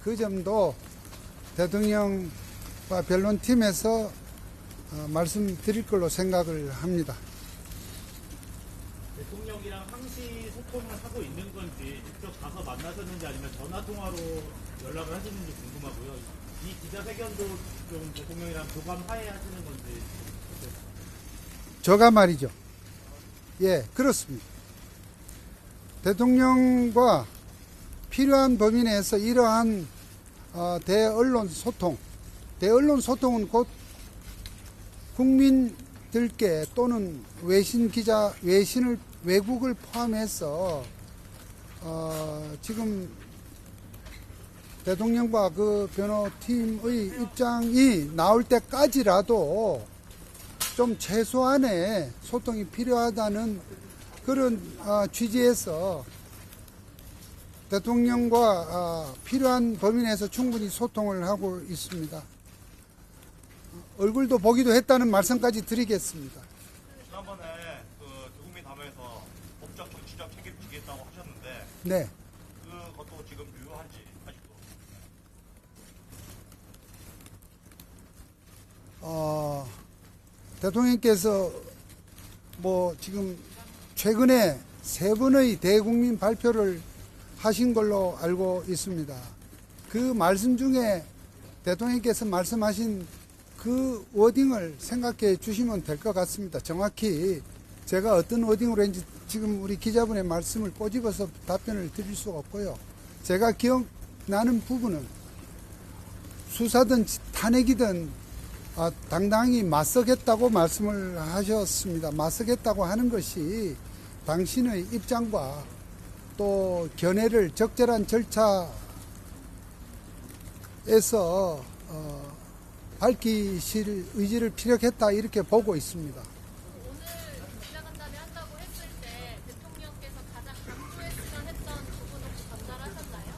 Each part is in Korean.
그 점도 대통령과 변론팀에서 말씀드릴 걸로 생각을 합니다. 대통령이랑 항시 소통을 하고 있는 건지 직접 가서 만나셨는지 아니면 전화통화로 연락을 하시는지 궁금하고요. 이 기자회견도 좀 대통령이랑 교감하에 하시는 건지. 저가 말이죠. 예, 그렇습니다. 대통령과 필요한 범위 내에서 이러한 대언론 소통은 곧 국민들께 또는 외국을 포함해서 지금 대통령과 그 변호팀의 입장이 나올 때까지라도 좀 최소한의 소통이 필요하다는 그런 취지에서 대통령과 필요한 범위 내에서 충분히 소통을 하고 있습니다. 얼굴도 보기도 했다는 말씀까지 드리겠습니다. 지난번에 그 대국민담회에서 법적 정치적 책임지겠다고 하셨는데 네. 그것도 지금 유효한지 아직도. 대통령께서 뭐 지금 최근에 3번의 대국민 발표를 하신 걸로 알고 있습니다. 그 말씀 중에 대통령께서 말씀하신 그 워딩을 생각해 주시면 될 것 같습니다. 정확히 제가 어떤 워딩으로 했는지 지금 우리 기자분의 말씀을 꼬집어서 답변을 드릴 수가 없고요. 제가 기억나는 부분은 수사든 탄핵이든 당당히 맞서겠다고 말씀을 하셨습니다. 맞서겠다고 하는 것이 당신의 입장과 또 견해를 적절한 절차에서 밝히실 의지를 피력했다 이렇게 보고 있습니다. 오늘 기자간담회 한다고 했을 때 대통령께서 가장 강조했으면 했던 부분 혹시 전달하셨나요?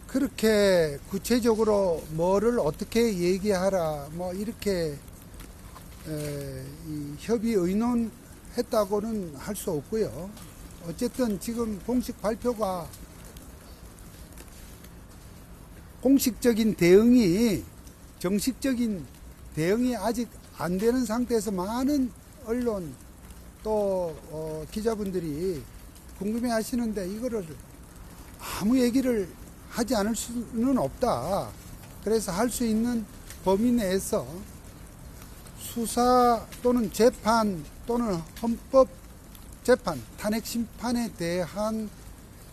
그렇게 구체적으로 뭐를 어떻게 얘기하라 뭐 이렇게 이 협의 의논했다고는 할 수 없고요. 어쨌든 지금 공식적인 대응이 정식적인 대응이 아직 안 되는 상태에서 많은 언론 또 기자분들이 궁금해 하시는데 이거를 아무 얘기를 하지 않을 수는 없다. 그래서 할 수 있는 범위 내에서 수사 또는 재판 또는 헌법 재판, 탄핵 심판에 대한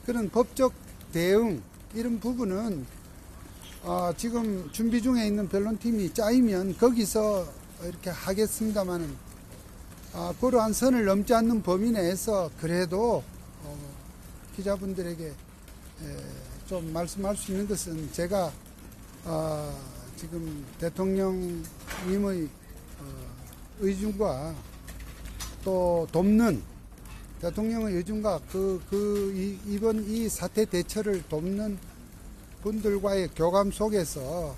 그런 법적 대응 이런 부분은 지금 준비 중에 있는 변론팀이 짜이면 거기서 이렇게 하겠습니다만은 그러한 선을 넘지 않는 범위 내에서 그래도 기자분들에게 좀 말씀할 수 있는 것은 제가 지금 대통령님의 의중과 또 돕는 대통령의 의중과 이번 이 사태 대처를 돕는 분들과의 교감 속에서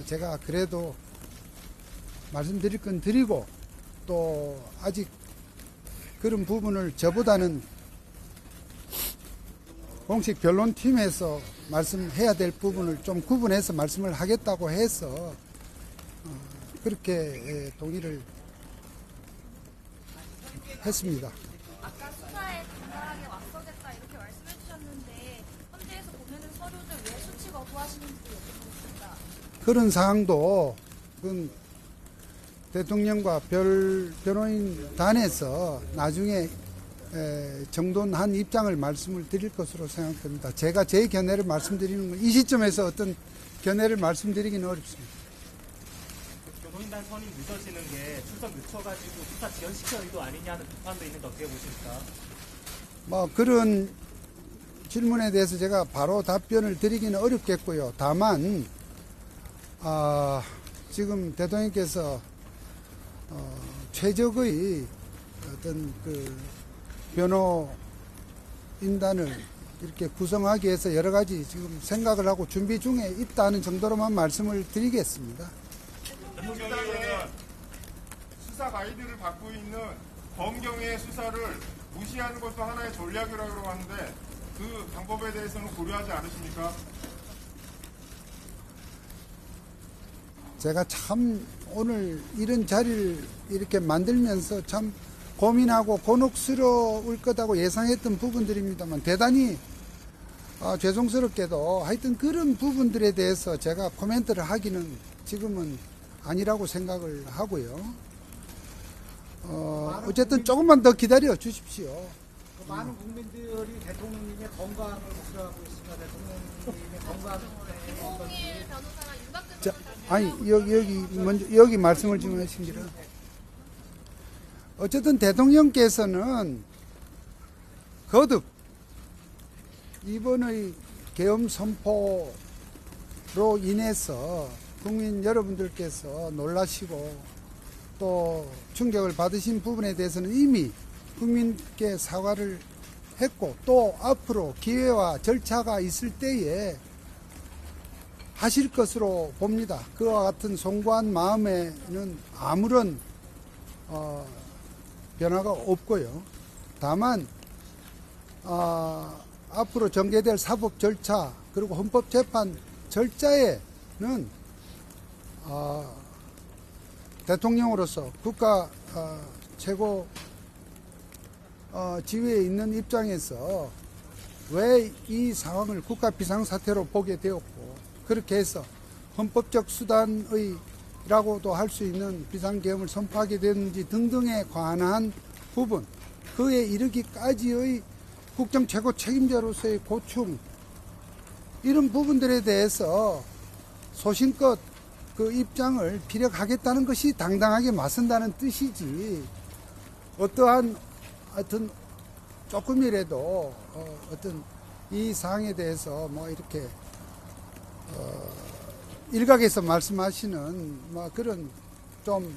제가 그래도 말씀드릴 건 드리고 또 아직 그런 부분을 저보다는 공식 변론팀에서 말씀해야 될 부분을 좀 구분해서 말씀을 하겠다고 해서 그렇게 동의를 했습니다. 아까 수사에 당당하게 맞서겠다 이렇게 말씀해 주셨는데 헌재에서 보내는 서류들 왜 수치 거부하시는지 여쭤보겠습니다. 그런 사항도 대통령과 변호인 단에서 나중에 정돈한 입장을 말씀을 드릴 것으로 생각됩니다. 제가 제 견해를 말씀드리는 건 이 시점에서 어떤 견해를 말씀드리기는 어렵습니다. 변호인단 선임 늦어지는 게 출석 늦춰가지고 수사 지연시켜 의도 아니냐는 비판도 있는데 어떻게 보십니까? 뭐 그런 질문에 대해서 제가 바로 답변을 드리기는 어렵겠고요. 다만 지금 대통령께서 최적의 어떤 그 변호인단을 이렇게 구성하기 위해서 여러 가지 지금 생각을 하고 준비 중에 있다는 정도로만 말씀을 드리겠습니다. 민주당의 수사 가이드를 받고 있는 검경의 수사를 무시하는 것도 하나의 전략이라고 하는데 그 방법에 대해서는 고려하지 않으십니까? 제가 참 오늘 이런 자리를 이렇게 만들면서 참 고민하고 곤혹스러울 거다고 예상했던 부분들입니다만 대단히 죄송스럽게도 하여튼 그런 부분들에 대해서 제가 코멘트를 하기는 지금은 아니라고 생각을 하고요. 어쨌든 조금만 더 기다려 주십시오. 많은 국민들이 대통령님의 건강을 목표하고 있습니다. 대통령님의 건강을 김홍일 변호사랑 윤곽근 자, 변호사 아니 여기 말씀을 좀 하신기라. 어쨌든 대통령께서는 거듭 이번의 계엄 선포로 인해서 국민 여러분들께서 놀라시고 또 충격을 받으신 부분에 대해서는 이미 국민께 사과를 했고 또 앞으로 기회와 절차가 있을 때에 하실 것으로 봅니다. 그와 같은 송구한 마음에는 아무런 변화가 없고요. 다만 앞으로 전개될 사법 절차 그리고 헌법재판 절차에는 대통령으로서 국가 최고 지위에 있는 입장에서 왜 이 상황을 국가 비상사태로 보게 되었고 그렇게 해서 헌법적 수단의라고도 할 수 있는 비상계엄을 선포하게 됐는지 등등에 관한 부분 그에 이르기까지의 국정 최고 책임자로서의 고충 이런 부분들에 대해서 소신껏 그 입장을 피력하겠다는 것이 당당하게 맞선다는 뜻이지 어떠한 하여튼 조금이라도 어떤 이 사항에 대해서 뭐 이렇게 일각에서 말씀하시는 뭐 그런 좀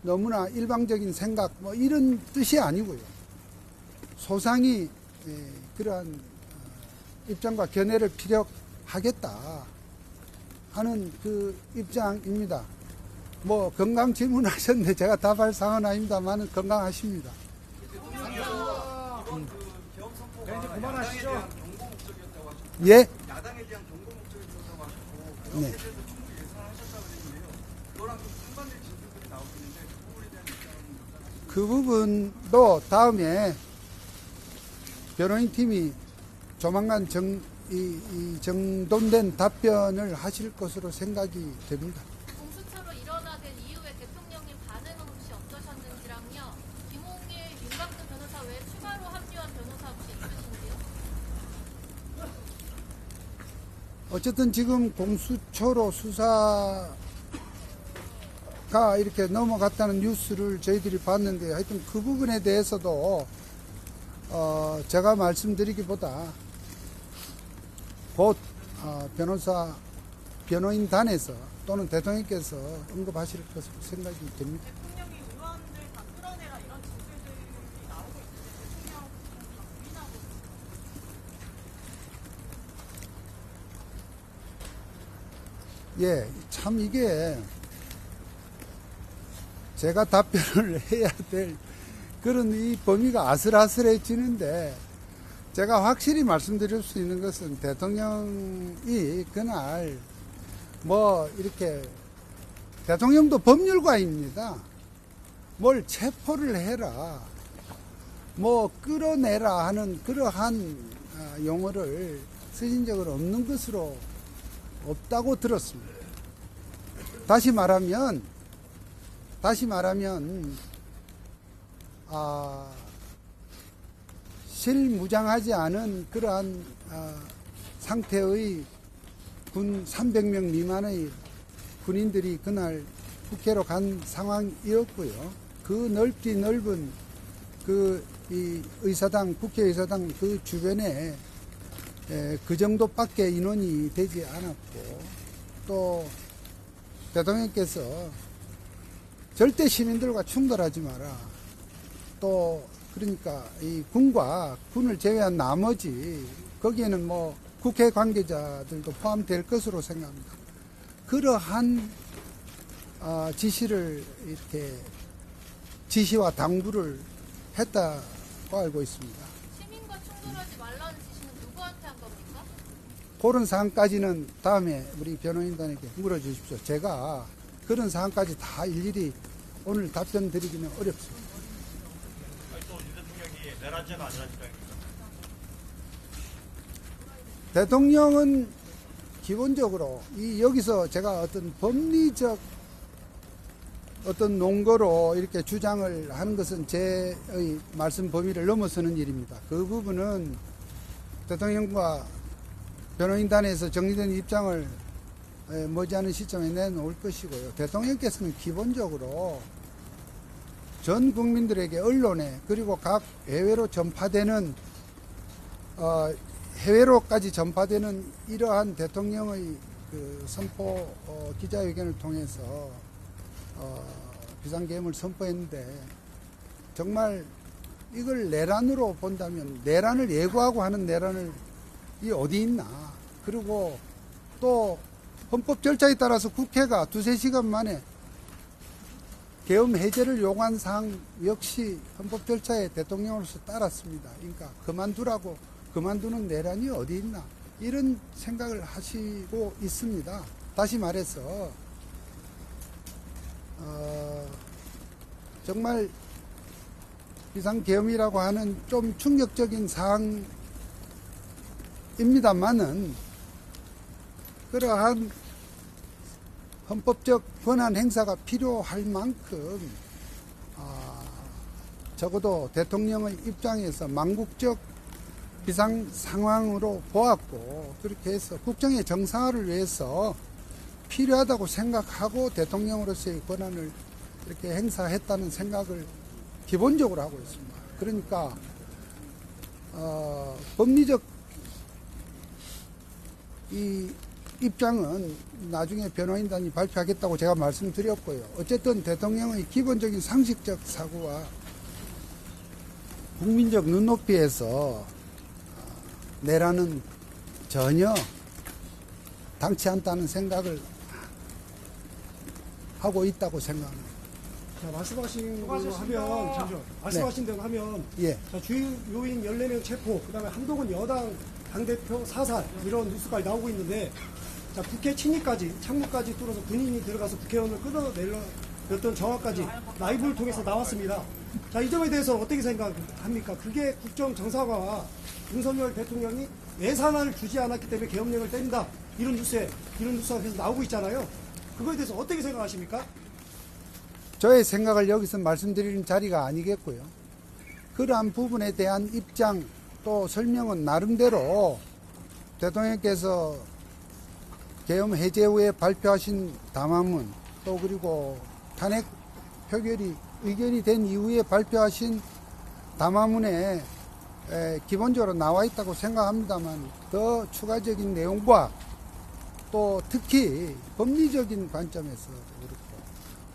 너무나 일방적인 생각 뭐 이런 뜻이 아니고요. 소상히 그러한 입장과 견해를 피력하겠다 하는 그 입장입니다. 뭐 건강 질문하셨는데 제가 답할 상황은 아닙니다만 건강하십니다. 네, 이제 그만하시죠. 예? 야당에 대한 경고 목적이었다고 하셨고 네. 그것에 대해서 충분히 예상하셨다고 그랬는데요. 그거랑 좀 상반된 진술들이 나오고 있는데 그 부분에 대한 입장은 그 부분도 다음에 변호인 팀이 조만간 정돈된 답변을 하실 것으로 생각이 됩니다. 공수처로 일어나된 이후에 대통령님 반응은 혹시 어떠셨는지랑요. 김홍일, 윤곽근 변호사 외에 추가로 합류한 변호사 혹시 있으신지요? 어쨌든 지금 공수처로 수사가 이렇게 넘어갔다는 뉴스를 저희들이 봤는데 하여튼 그 부분에 대해서도 제가 말씀드리기보다 곧 변호인단에서 또는 대통령께서 언급하실 것으로 생각이 됩니다. 대통령이 의원들 다 끌어내라 이런 진술들이 나오고 있는데 대통령 다 부인하고 예, 참 이게 제가 답변을 해야 될 그런 이 범위가 아슬아슬해지는데 제가 확실히 말씀드릴 수 있는 것은 대통령이 그날 뭐 이렇게 대통령도 법률가입니다. 뭘 체포를 해라, 뭐 끌어내라 하는 그러한 용어를 쓰신 적은 없는 것으로 없다고 들었습니다. 다시 말하면 실무장하지 않은 그러한 상태의 군 300명 미만의 군인들이 그날 국회로 간 상황이었고요. 그 넓은 이 의사당, 국회의사당 그 주변에 그 정도밖에 인원이 되지 않았고 또 대통령께서 절대 시민들과 충돌하지 마라. 또 그러니까 이 군과 군을 제외한 나머지 거기에는 뭐 국회 관계자들도 포함될 것으로 생각합니다. 그러한 지시를 이렇게 지시와 당부를 했다고 알고 있습니다. 시민과 충돌 차별하지 말라는 지시는 누구한테 한 겁니까? 그런 사항까지는 다음에 우리 변호인단에게 물어주십시오. 제가 그런 사항까지 다 일일이 오늘 답변 드리기는 어렵습니다. 아니, 또 윤 대통령이 내란죄가 아니라 입장입니까? 대통령은 기본적으로 여기서 제가 어떤 법리적 어떤 논거로 이렇게 주장을 하는 것은 제의 말씀 범위를 넘어서는 일입니다. 그 부분은 대통령과 변호인단에서 정리된 입장을 머지않은 시점에 내놓을 것이고요. 대통령께서는 기본적으로 전 국민들에게 언론에 그리고 각 해외로 전파되는 해외로까지 전파되는 이러한 대통령의 그 선포 기자회견을 통해서 비상계엄을 선포했는데 정말 이걸 내란으로 본다면 내란을 예고하고 하는 내란을 이 어디 있나. 그리고 또 헌법 절차에 따라서 국회가 2-3시간 만에 계엄 해제를 요구한 사항 역시 헌법 절차에 대통령으로서 따랐습니다. 그러니까 그만두는 내란이 어디 있나 이런 생각을 하시고 있습니다. 다시 말해서 정말 비상계엄이라고 하는 좀 충격적인 사항입니다만은 그러한 헌법적 권한 행사가 필요할 만큼 적어도 대통령의 입장에서 망국적 비상 상황으로 보았고 그렇게 해서 국정의 정상화를 위해서 필요하다고 생각하고 대통령으로서의 권한을 이렇게 행사했다는 생각을 기본적으로 하고 있습니다. 그러니까 법리적 이 입장은 나중에 변호인단이 발표하겠다고 제가 말씀드렸고요. 어쨌든 대통령의 기본적인 상식적 사고와 국민적 눈높이에서 내란은 전혀 당치 않다는 생각을 하고 있다고 생각합니다. 자, 말씀하신 대로 하면, 잠시만. 말씀하신 대로 하면, 예. 자, 주요 요인 14명 체포, 그 다음에 한동훈 여당 당대표 사살, 이런 뉴스까지 나오고 있는데, 자, 국회 침입까지, 창문까지 뚫어서 군인이 들어가서 국회의원을 끌어내렸던 정황까지 라이브를 통해서 나왔습니다. 자, 이 점에 대해서 어떻게 생각합니까? 그게 국정 정상화와 윤석열 대통령이 예산안을 주지 않았기 때문에 계엄령을 뗀다. 이런 뉴스가 계속 나오고 있잖아요. 그거에 대해서 어떻게 생각하십니까? 저의 생각을 여기서 말씀드리는 자리가 아니겠고요. 그러한 부분에 대한 입장 또 설명은 나름대로 대통령께서 계엄 해제 후에 발표하신 담화문 또 그리고 탄핵 표결이 의결이 된 이후에 발표하신 담화문에 기본적으로 나와 있다고 생각합니다만 더 추가적인 내용과 또 특히 법리적인 관점에서 그렇고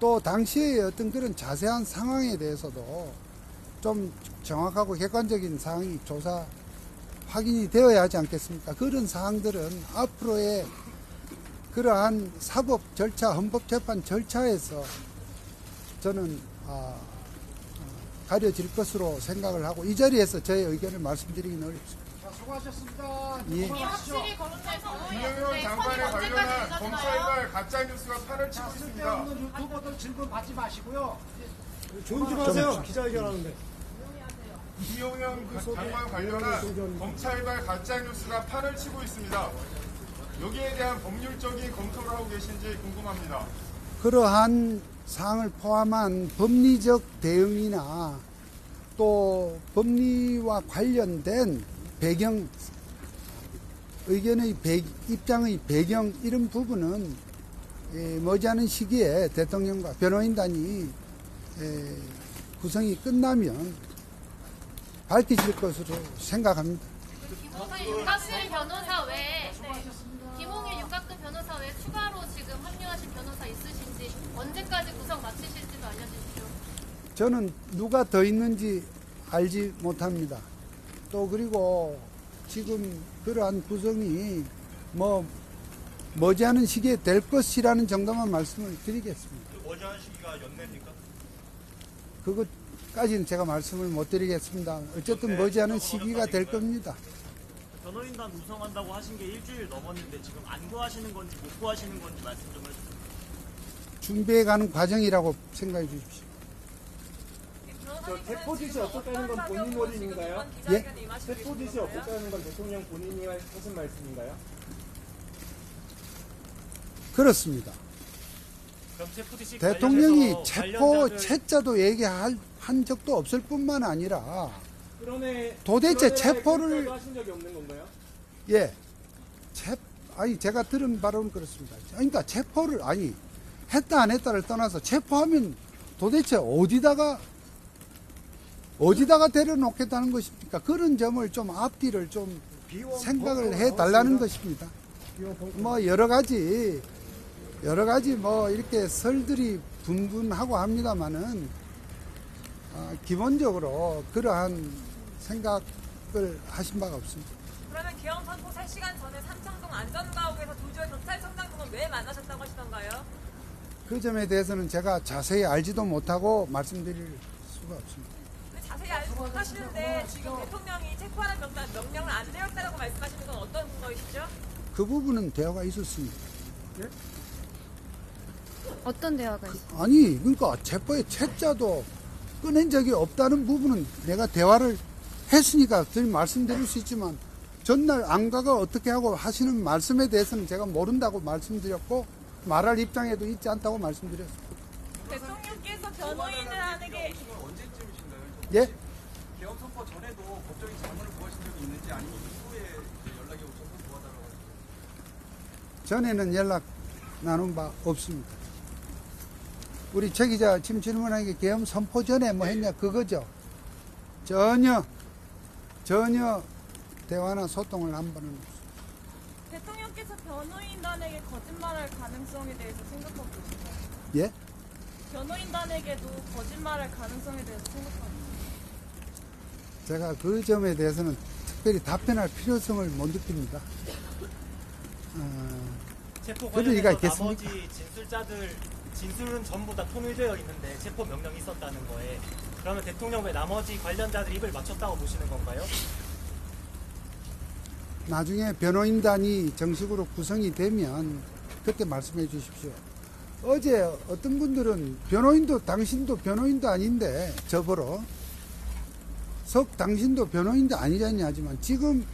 또 당시의 어떤 그런 자세한 상황에 대해서도 좀 정확하고 객관적인 사항이 조사 확인이 되어야 하지 않겠습니까? 그런 사항들은 앞으로의 그러한 사법 절차, 헌법재판 절차에서 저는 가려질 것으로 생각을 하고 이 자리에서 저의 의견을 말씀드리기는 어렵습니다. 자, 수고하셨습니다. 예. 이 확실히 거론돼서 김영현 장관에 관련한 검찰발 가짜뉴스가 판을 치고 있습니다. 쓸데없는 유튜버들 질문 받지 마시고요. 조심하세요. 기자회견 하는데. 김용현 장관 관련한 검찰발 가짜뉴스가 판을 치고 있습니다. 여기에 대한 법률적인 검토를 하고 계신지 궁금합니다. 그러한 사항을 포함한 법리적 대응이나 또 법리와 관련된 배경, 의견의 입장의 배경 이런 부분은 머지않은 시기에 대통령과 변호인단이 구성이 끝나면 밝히실 것으로 생각합니다. 김홍일 윤곽근 변호사 외에 김홍일 윤곽근 변호사 외에 추가로 지금 합류하신 변호사 있으신지 언제까지 구성 마치실지도 알려주십시오. 저는 누가 더 있는지 알지 못합니다. 또 그리고 지금 그러한 구성이 머지않은 시기에 될 것이라는 정도만 말씀을 드리겠습니다. 그 머지않은 시기가 연내입니까? 그것 까지는 제가 말씀을 못 드리겠습니다. 어쨌든 머지않은 시기가 될 겁니다. 변호인단 구성한다고 하신 게 일주일 넘었는데 지금 안 구하시는 건지 못 구하시는 건지 말씀 좀 해주세요. 준비해가는 과정이라고 생각해 주십시오. 세포짓이 없었다는 건 본인 원인인가요? 예? 세포짓이 없었다는 건 대통령 본인이 하신 말씀인가요? 그렇습니다. 그럼 체포지시 대통령이 관련해서 체포 관련자들 채자도 얘기한 적도 없을 뿐만 아니라 그러네. 도대체 체포를 하신 적이 없는 건가요? 예, 아니 제가 들은 바로는 그렇습니다. 그러니까 체포를 아니 했다 안 했다를 떠나서 체포하면 도대체 어디다가 데려놓겠다는 것입니까? 그런 점을 좀 앞뒤를 좀 생각을 해 달라는 것입니다. 뭐 여러 가지 뭐 이렇게 설들이 분분하고 합니다만은 기본적으로 그러한 생각을 하신 바가 없습니다. 그러면 계엄 선포 3시간 전에 삼청동 안전가옥에서 조지호 경찰청장 분은 왜 만나셨다고 하시던가요? 그 점에 대해서는 제가 자세히 알지도 못하고 말씀드릴 수가 없습니다. 자세히 알지 못하시는데 지금 대통령이 체포하는 명령을 안 내렸다고 말씀하시는 건 어떤 근거이시죠? 그 부분은 대화가 있었습니다. 어떤 대화가 있어요? 아니 그러니까 체포의 채자도 꺼낸 적이 없다는 부분은 내가 대화를 했으니까 말씀드릴 수 있지만 전날 안가가 어떻게 하고 하시는 말씀에 대해서는 제가 모른다고 말씀드렸고 말할 입장에도 있지 않다고 말씀드렸습니다. 대통령께서 변호인을 하는 게 언제쯤이신가요? 예? 계엄 선포 전에도 법적인 자문을 구하신 적이 있는지 아니면 이후에 연락이 오셔서 도와달라고 하셨어요? 전에는 연락 나눈 바 없습니다. 우리 최 기자 지금 질문한 게 계엄 선포 전에 뭐 했냐 그거죠. 전혀 대화나 소통을 한 번은 없습니다. 대통령께서 변호인단에게 거짓말할 가능성에 대해서 생각하고 계신가요? 예? 변호인단에게도 거짓말할 가능성에 대해서 생각하고 계신가요? 제가 그 점에 대해서는 특별히 답변할 필요성을 못 느낍니다. 체포 그럴 리가 관련해서 있겠습니까? 나머지 진술자들 진술은 전부 다 통일되어 있는데 체포 명령이 있었다는 거에 그러면 대통령 왜 나머지 관련자들 입을 맞췄다고 보시는 건가요? 나중에 변호인단이 정식으로 구성이 되면 그때 말씀해 주십시오. 어제 어떤 분들은 당신도 변호인도 아닌데 저보러 당신도 변호인도 아니잖냐 하지만 지금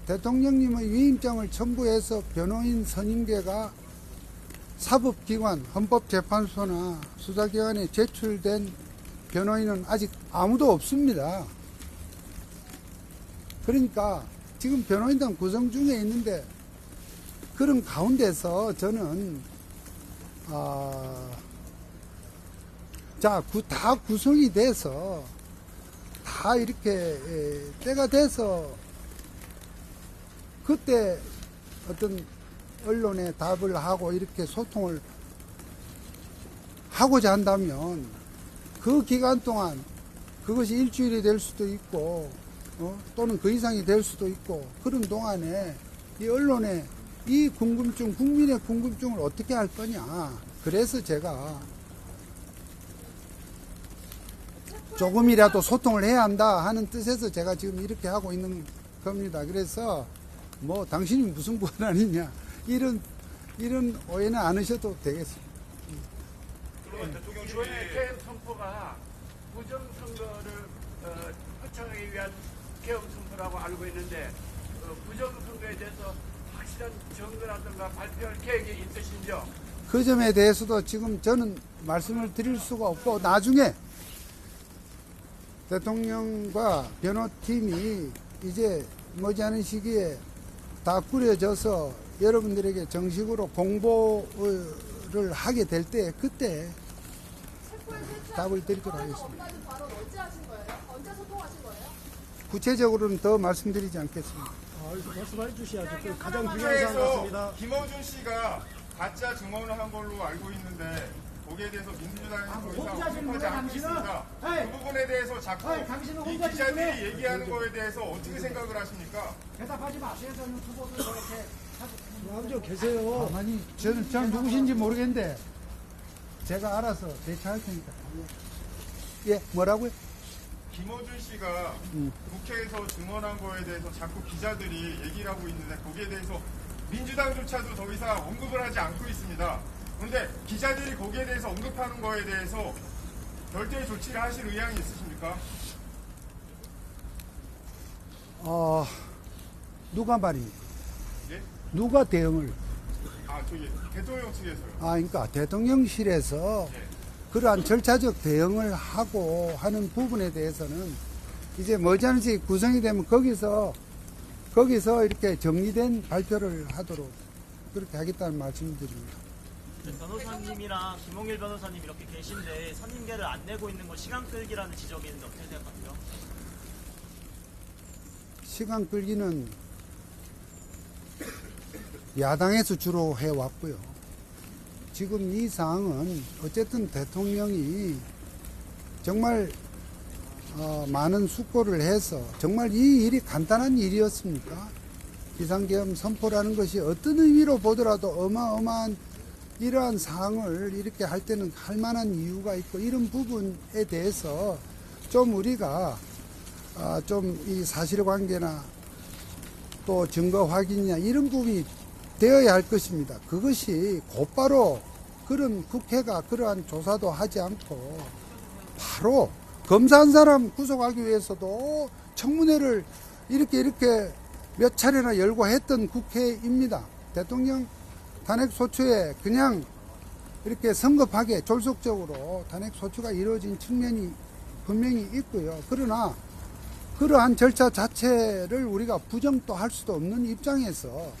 대통령님의 위임장을 첨부해서 변호인 선임계가 사법기관, 헌법재판소나 수사기관에 제출된 변호인은 아직 아무도 없습니다. 그러니까 지금 변호인단 구성 중에 있는데 그런 가운데서 저는 다 구성이 돼서 다 이렇게 때가 돼서 그때 어떤 언론에 답을 하고 이렇게 소통을 하고자 한다면 그 기간 동안 그것이 일주일이 될 수도 있고 또는 그 이상이 될 수도 있고 그런 동안에 이 언론에 이 궁금증, 국민의 궁금증을 어떻게 할 거냐. 그래서 제가 조금이라도 소통을 해야 한다 하는 뜻에서 제가 지금 이렇게 하고 있는 겁니다. 그래서 뭐 당신이 무슨 권한이냐 이런 오해는 안 하셔도 되겠습니다. 그러면 대통령 이번에 계엄 선포가 부정선거를 허창하기 위한 계엄 선포라고 알고 있는데 부정선거에 대해서 확실한 증거라든가 발표할 계획이 있으신지요? 그 점에 대해서도 지금 저는 말씀을 드릴 수가 없고 나중에 대통령과 변호팀이 이제 머지않은 시기에 다 꾸려져서 여러분들에게 정식으로 공보를 하게 될 때 그때 답을 드리도록 하겠습니다. 언제 하신 거예요? 언제 소통하신 거예요? 구체적으로는 더 말씀드리지 않겠습니다. 말씀해 주셔야죠. 그 가장 중요한 사안 국회에서 같습니다. 김어준 씨가 가짜 증언을 한 걸로 알고 있는데 거기에 대해서 민주당에서 더 이상 언급하지 않고 있습니다. 그 부분에 대해서 자꾸 이 기자들이 얘기하는 거에 대해서 어떻게 생각을 하십니까? 대답하지 마세요. 저는 후보들 저렇게 남쪽 계세요. 가만히 저는 누구신지 모르겠는데 제가 알아서 대처할 테니까. 예, 뭐라고요? 김어준 씨가 국회에서 증언한 거에 대해서 자꾸 기자들이 얘기를 하고 있는데 거기에 대해서 민주당조차도 더 이상 언급을 하지 않고 있습니다. 그런데 기자들이 거기에 대해서 언급하는 거에 대해서 별도의 조치를 하실 의향이 있으십니까? 누가 말입니까? 예? 누가 대응을? 저기 대통령 측에서요. 그러니까 대통령실에서 네. 그러한 절차적 대응을 하고 하는 부분에 대해서는 이제 머지않지 구성이 되면 거기서 이렇게 정리된 발표를 하도록 그렇게 하겠다는 말씀을 드립니다. 변호사님이랑 김홍일 변호사님 이렇게 계신데 선임계를 안 내고 있는 건 시간 끌기라는 지적이 있는데 어떻게 생각하세요? 시간 끌기는 야당에서 주로 해왔고요. 지금 이 사항은 어쨌든 대통령이 정말 많은 숙고를 해서 정말 이 일이 간단한 일이었습니까? 비상계엄 선포라는 것이 어떤 의미로 보더라도 어마어마한 이러한 사항을 이렇게 할 때는 할 만한 이유가 있고 이런 부분에 대해서 좀 우리가 좀 이 사실관계나 또 증거 확인이나 이런 부분이 되어야 할 것입니다. 그것이 곧바로 그런 국회가 그러한 조사도 하지 않고 바로 검사 한 사람 구속하기 위해서도 청문회를 이렇게 몇 차례나 열고 했던 국회입니다. 대통령 탄핵소추에 그냥 이렇게 성급하게 졸속적으로 탄핵소추가 이루어진 측면이 분명히 있고요. 그러나 그러한 절차 자체를 우리가 부정도 할 수도 없는 입장에서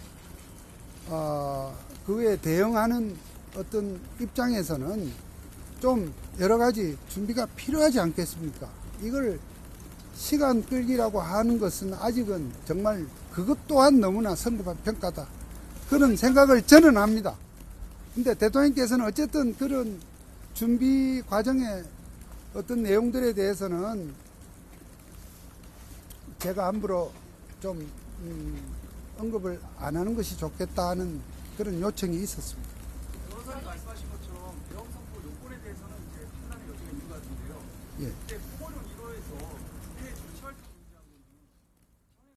그에 대응하는 어떤 입장에서는 좀 여러 가지 준비가 필요하지 않겠습니까? 이걸 시간 끌기라고 하는 것은 아직은 정말 그것 또한 너무나 성급한 평가다. 그런 생각을 저는 합니다. 근데 대통령께서는 어쨌든 그런 준비 과정의 어떤 내용들에 대해서는 제가 함부로 좀 언급을 안 하는 것이 좋겠다 하는 그런 요청이 있었습니다. 변호사님 말씀하신 것처럼 대형 선포 요건에 대해서는 이제 판단의 여지가 있는 것 같은데요. 예. 그때